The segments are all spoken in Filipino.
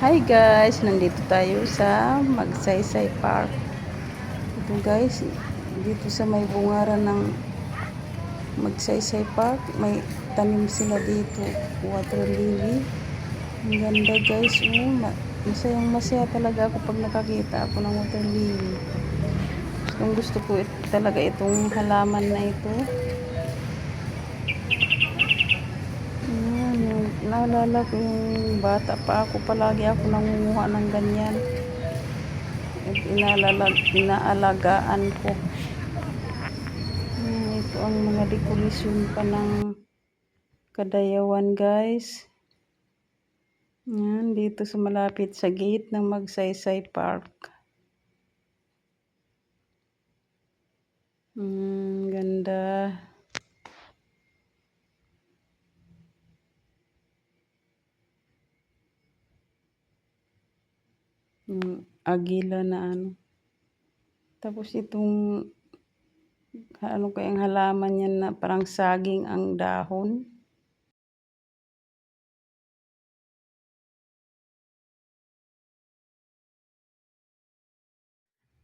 Hi guys, nandito tayo sa Magsaysay Park. Ito guys, dito sa may bungaran ng Magsaysay Park, may tanim sila dito, water lily. Ang ganda guys, masayang masaya talaga ako pag nakakita ako ng water lily. Gusto ko talaga itong halaman na ito. Naalala ko yung bata pa ako, palagi ako nangunguha ng ganyan. At inaalagaan ko. Ito ang mga dekorasyon pa ng Kadayawan guys. Yan, dito sa malapit sa gate ng Magsaysay Park. Ganda. Agila na ano. Tapos itong ano kayang halaman yan na parang saging ang dahon.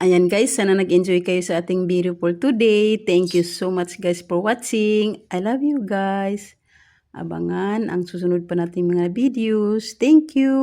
Ayan guys, sana nag-enjoy kayo sa ating video for today. Thank you so much guys for watching. I love you guys. Abangan ang susunod pa nating mga videos. Thank you!